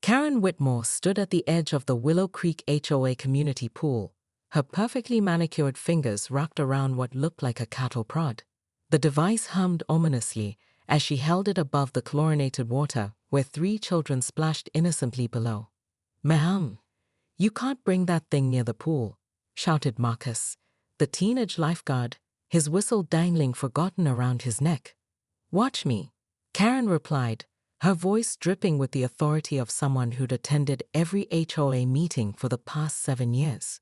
Karen Whitmore stood at the edge of the Willow Creek HOA community pool, her perfectly manicured fingers wrapped around what looked like a cattle prod. The device hummed ominously as she held it above the chlorinated water where 3 children splashed innocently below. "Ma'am, you can't bring that thing near the pool," shouted Marcus, the teenage lifeguard, his whistle dangling forgotten around his neck. "Watch me," Karen replied, her voice dripping with the authority of someone who'd attended every HOA meeting for the past 7 years.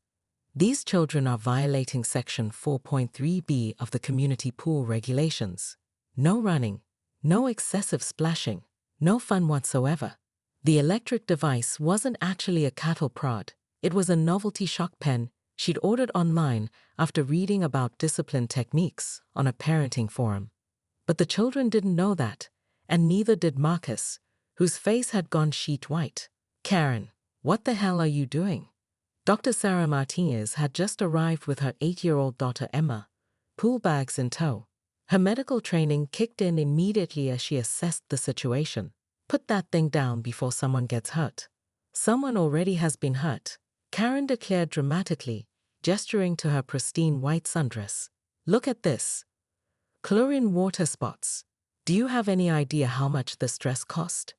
"These children are violating Section 4.3b of the Community Pool Regulations. No running, no excessive splashing, no fun whatsoever." The electric device wasn't actually a cattle prod. It was a novelty shock pen she'd ordered online after reading about discipline techniques on a parenting forum. But the children didn't know that, and neither did Marcus, whose face had gone sheet white. "Karen, what the hell are you doing?" Dr. Sarah Martinez had just arrived with her 8-year-old daughter Emma, pool bags in tow. Her medical training kicked in immediately as she assessed the situation. "Put that thing down before someone gets hurt." "Someone already has been hurt," Karen declared dramatically, gesturing to her pristine white sundress. "Look at this. Chlorine water spots. Do you have any idea how much this dress cost?"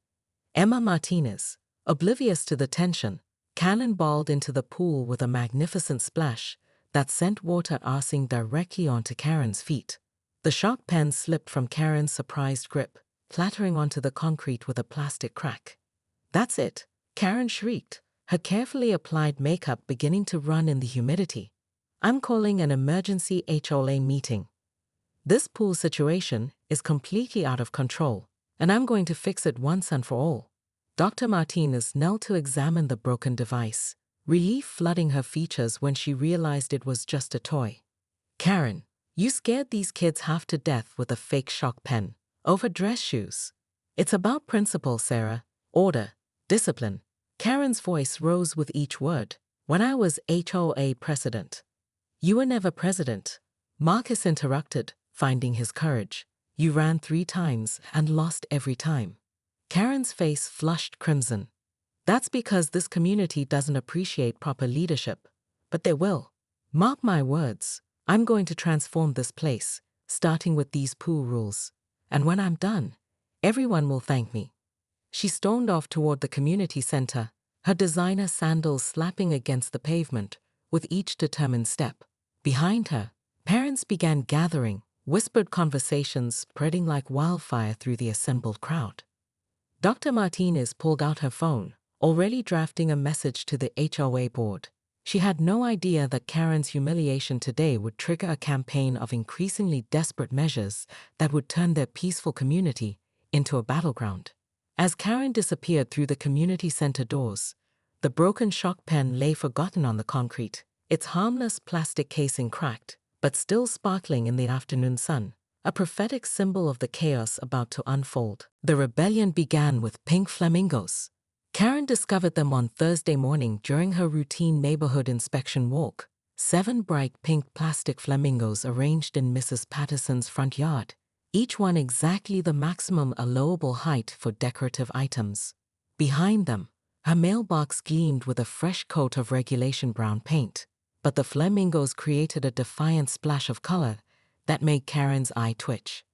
Emma Martinez, oblivious to the tension, cannonballed into the pool with a magnificent splash that sent water arcing directly onto Karen's feet. The shock pen slipped from Karen's surprised grip, clattering onto the concrete with a plastic crack. "That's it," Karen shrieked, her carefully applied makeup beginning to run in the humidity. "I'm calling an emergency HOA meeting. This pool situation is completely out of control, and I'm going to fix it once and for all." Dr. Martinez knelt to examine the broken device, relief flooding her features when she realized it was just a toy. "Karen, you scared these kids half to death with a fake shock pen over dress shoes. It's about principle, Sarah. Order, discipline." Karen's voice rose with each word. "When I was HOA president." "You were never president," Marcus interrupted, finding his courage. "You ran 3 times and lost every time." Karen's face flushed crimson. "That's because this community doesn't appreciate proper leadership. But they will. Mark my words, I'm going to transform this place, starting with these pool rules. And when I'm done, everyone will thank me." She stormed off toward the community center, her designer sandals slapping against the pavement with each determined step. Behind her, parents began gathering, whispered conversations spreading like wildfire through the assembled crowd. Dr. Martinez pulled out her phone, already drafting a message to the HOA board. She had no idea that Karen's humiliation today would trigger a campaign of increasingly desperate measures that would turn their peaceful community into a battleground. As Karen disappeared through the community center doors, the broken shock pen lay forgotten on the concrete, its harmless plastic casing cracked, but still sparkling in the afternoon sun, a prophetic symbol of the chaos about to unfold. The rebellion began with pink flamingos. Karen discovered them on Thursday morning during her routine neighborhood inspection walk. 7 bright pink plastic flamingos arranged in Mrs. Patterson's front yard, each one exactly the maximum allowable height for decorative items. Behind them, her mailbox gleamed with a fresh coat of regulation brown paint, but the flamingos created a defiant splash of color that made Karen's eye twitch.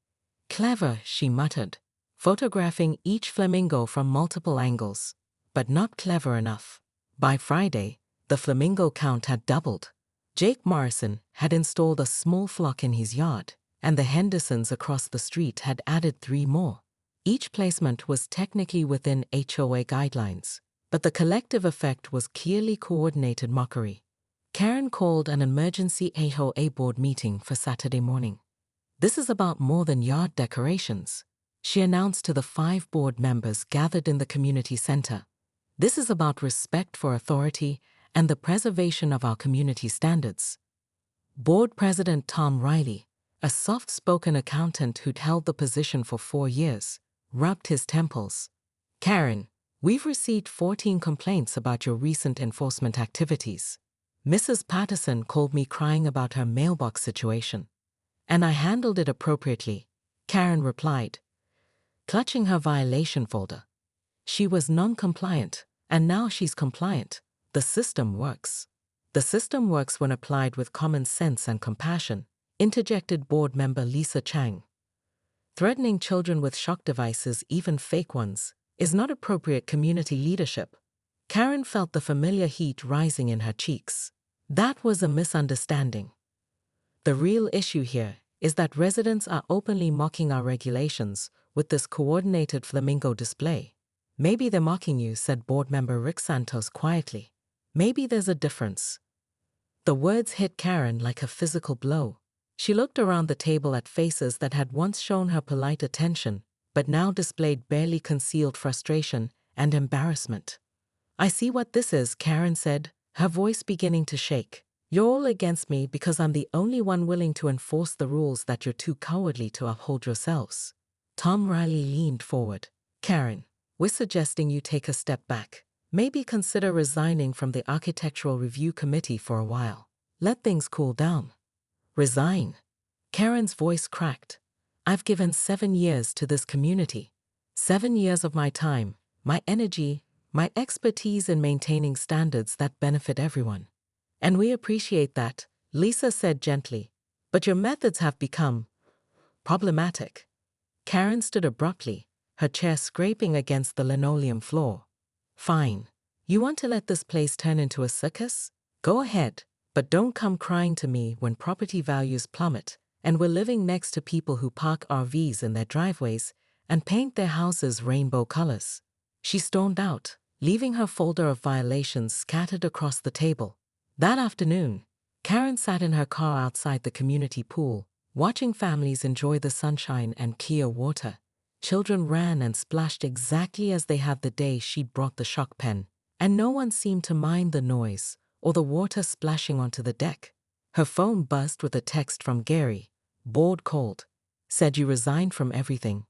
"Clever," she muttered, photographing each flamingo from multiple angles, but not clever enough. By Friday, the flamingo count had doubled. Jake Morrison had installed a small flock in his yard, and the Hendersons across the street had added 3 more. Each placement was technically within HOA guidelines, but the collective effect was clearly coordinated mockery. Karen called an emergency HOA board meeting for Saturday morning. "This is about more than yard decorations," she announced to the 5 board members gathered in the community center. "This is about respect for authority and the preservation of our community standards." Board President Tom Riley, a soft-spoken accountant who'd held the position for 4 years, rubbed his temples. "Karen, we've received 14 complaints about your recent enforcement activities. Mrs. Patterson called me crying about her mailbox situation, and I handled it appropriately," Karen replied, clutching her violation folder. She was non-compliant, and now she's compliant. The system works. The system works when applied with common sense and compassion, interjected board member Lisa Chang. Threatening children with shock devices, even fake ones, is not appropriate community leadership. Karen felt the familiar heat rising in her cheeks. That was a misunderstanding. The real issue here is that residents are openly mocking our regulations with this coordinated flamingo display. Maybe they're mocking you, said board member Rick Santos quietly. Maybe there's a difference. The words hit Karen like a physical blow. She looked around the table at faces that had once shown her polite attention, but now displayed barely concealed frustration and embarrassment. I see what this is, Karen said, her voice beginning to shake. You're all against me because I'm the only one willing to enforce the rules that you're too cowardly to uphold yourselves. Tom Riley leaned forward. Karen, we're suggesting you take a step back. Maybe consider resigning from the Architectural Review Committee for a while. Let things cool down. Resign? Karen's voice cracked. I've given 7 years to this community. 7 years of my time, my energy, my expertise in maintaining standards that benefit everyone. And we appreciate that, Lisa said gently. But your methods have become problematic. Karen stood abruptly, her chair scraping against the linoleum floor. Fine. You want to let this place turn into a circus? Go ahead, but don't come crying to me when property values plummet and we're living next to people who park RVs in their driveways and paint their houses rainbow colors. She stormed out, leaving her folder of violations scattered across the table. That afternoon, Karen sat in her car outside the community pool, watching families enjoy the sunshine and clear water. Children ran and splashed exactly as they had the day she'd brought the shock pen, and no one seemed to mind the noise or the water splashing onto the deck. Her phone buzzed with a text from Gary. Board called. Said you resigned from everything.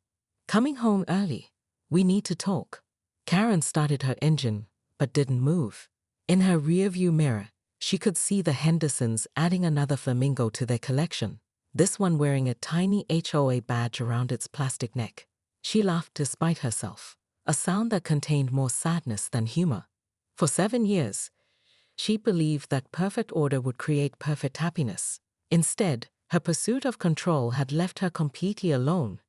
Coming home early. We need to talk. Karen started her engine, but didn't move. In her rearview mirror, she could see the Hendersons adding another flamingo to their collection, this one wearing a tiny HOA badge around its plastic neck. She laughed despite herself, a sound that contained more sadness than humor. For 7 years, she believed that perfect order would create perfect happiness. Instead, her pursuit of control had left her completely alone,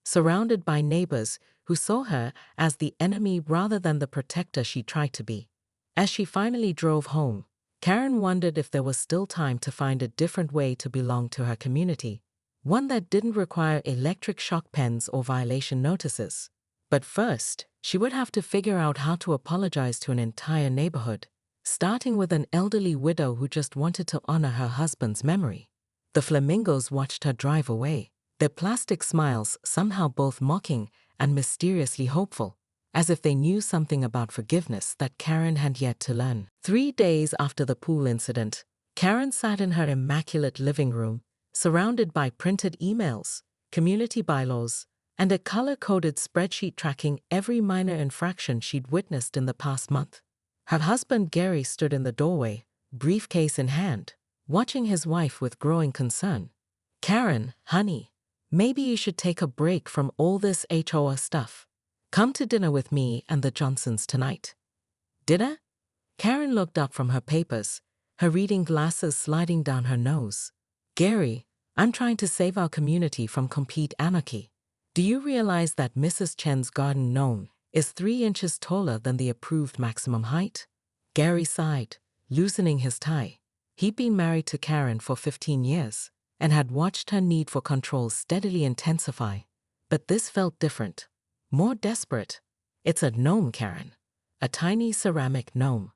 surrounded by neighbors who saw her as the enemy rather than the protector she tried to be. As she finally drove home, Karen wondered if there was still time to find a different way to belong to her community, one that didn't require electric shock pens or violation notices. But first, she would have to figure out how to apologize to an entire neighborhood, starting with an elderly widow who just wanted to honor her husband's memory. The flamingos watched her drive away, their plastic smiles somehow both mocking and mysteriously hopeful, as if they knew something about forgiveness that Karen had yet to learn. 3 days after the pool incident, Karen sat in her immaculate living room, surrounded by printed emails, community bylaws, and a color-coded spreadsheet tracking every minor infraction she'd witnessed in the past month. Her husband Gary stood in the doorway, briefcase in hand, watching his wife with growing concern. Karen, honey, maybe you should take a break from all this HOA stuff. Come to dinner with me and the Johnsons tonight. Dinner? Karen looked up from her papers, her reading glasses sliding down her nose. Gary, I'm trying to save our community from complete anarchy. Do you realize that Mrs. Chen's garden gnome is 3 inches taller than the approved maximum height? Gary sighed, loosening his tie. He'd been married to Karen for 15 years and had watched her need for control steadily intensify. But this felt different, more desperate. It's a gnome, Karen. A tiny ceramic gnome.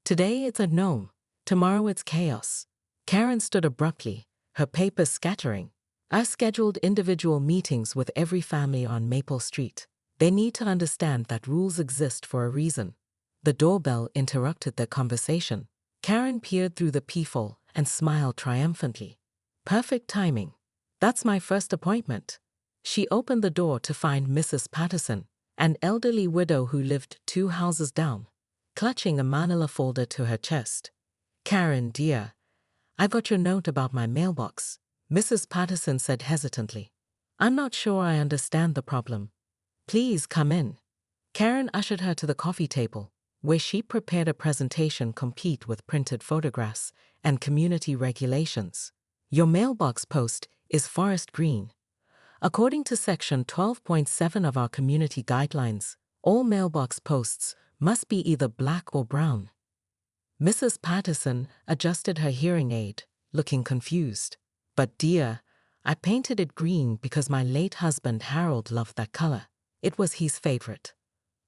Today it's a gnome, tomorrow it's chaos. Karen stood abruptly, her papers scattering. I've scheduled individual meetings with every family on Maple Street. They need to understand that rules exist for a reason. The doorbell interrupted their conversation. Karen peered through the peephole and smiled triumphantly. Perfect timing. That's my first appointment. She opened the door to find Mrs. Patterson, an elderly widow who lived 2 houses down, clutching a manila folder to her chest. Karen, dear, I got your note about my mailbox, Mrs. Patterson said hesitantly. I'm not sure I understand the problem. Please come in. Karen ushered her to the coffee table, where she prepared a presentation complete with printed photographs and community regulations. Your mailbox post is forest green. According to Section 12.7 of our community guidelines, all mailbox posts must be either black or brown. Mrs. Patterson adjusted her hearing aid, looking confused. But dear, I painted it green because my late husband Harold loved that color. It was his favorite.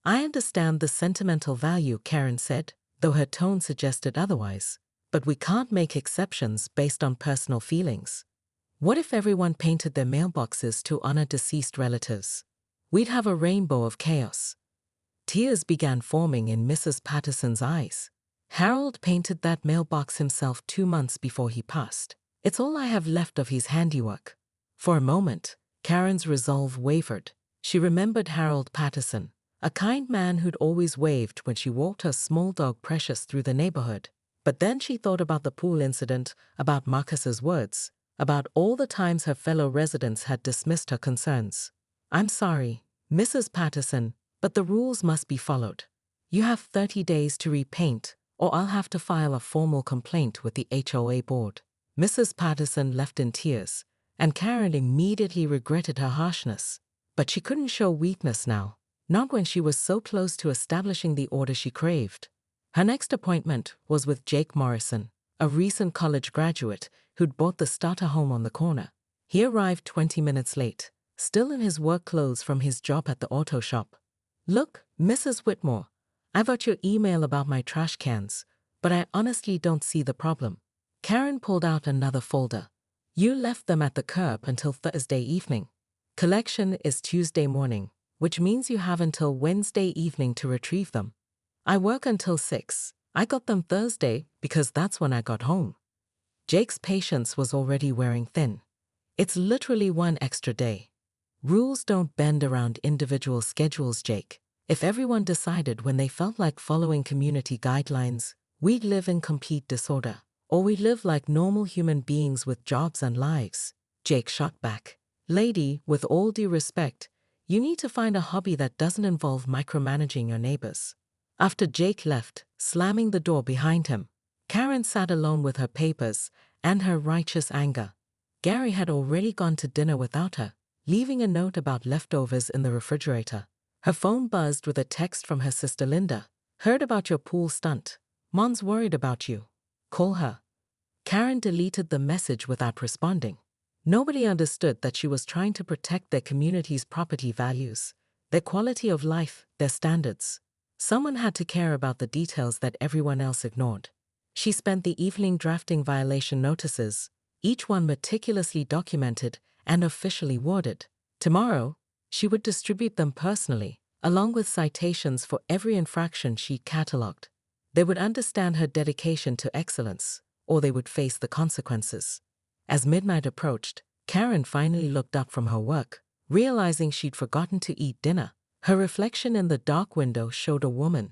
I understand the sentimental value, Karen said, though her tone suggested otherwise. But we can't make exceptions based on personal feelings. What if everyone painted their mailboxes to honor deceased relatives? We'd have a rainbow of chaos. Tears began forming in Mrs. Patterson's eyes. Harold painted that mailbox himself 2 months before he passed. It's all I have left of his handiwork. For a moment, Karen's resolve wavered. She remembered Harold Patterson, a kind man who'd always waved when she walked her small dog Precious through the neighborhood. But then she thought about the pool incident, about Marcus's words, about all the times her fellow residents had dismissed her concerns. I'm sorry, Mrs. Patterson, but the rules must be followed. You have 30 days to repaint, or I'll have to file a formal complaint with the HOA board. Mrs. Patterson left in tears, and Karen immediately regretted her harshness. But she couldn't show weakness now, not when she was so close to establishing the order she craved. Her next appointment was with Jake Morrison, a recent college graduate who'd bought the starter home on the corner. He arrived 20 minutes late, still in his work clothes from his job at the auto shop. Look, Mrs. Whitmore, I got your email about my trash cans, but I honestly don't see the problem. Karen pulled out another folder. You left them at the curb until Thursday evening. Collection is Tuesday morning, which means you have until Wednesday evening to retrieve them. I work until 6. I got them Thursday because that's when I got home. Jake's patience was already wearing thin. It's literally one extra day. Rules don't bend around individual schedules, Jake. If everyone decided when they felt like following community guidelines, we'd live in complete disorder. Or we'd live like normal human beings with jobs and lives. Jake shot back. Lady, with all due respect, you need to find a hobby that doesn't involve micromanaging your neighbors. After Jake left, slamming the door behind him, Karen sat alone with her papers and her righteous anger. Gary had already gone to dinner without her, leaving a note about leftovers in the refrigerator. Her phone buzzed with a text from her sister Linda. Heard about your pool stunt. Mom's worried about you. Call her. Karen deleted the message without responding. Nobody understood that she was trying to protect their community's property values, their quality of life, their standards. Someone had to care about the details that everyone else ignored. She spent the evening drafting violation notices, each one meticulously documented and officially worded. Tomorrow, she would distribute them personally, along with citations for every infraction she catalogued. They would understand her dedication to excellence, or they would face the consequences. As midnight approached, Karen finally looked up from her work, realizing she'd forgotten to eat dinner. Her reflection in the dark window showed a woman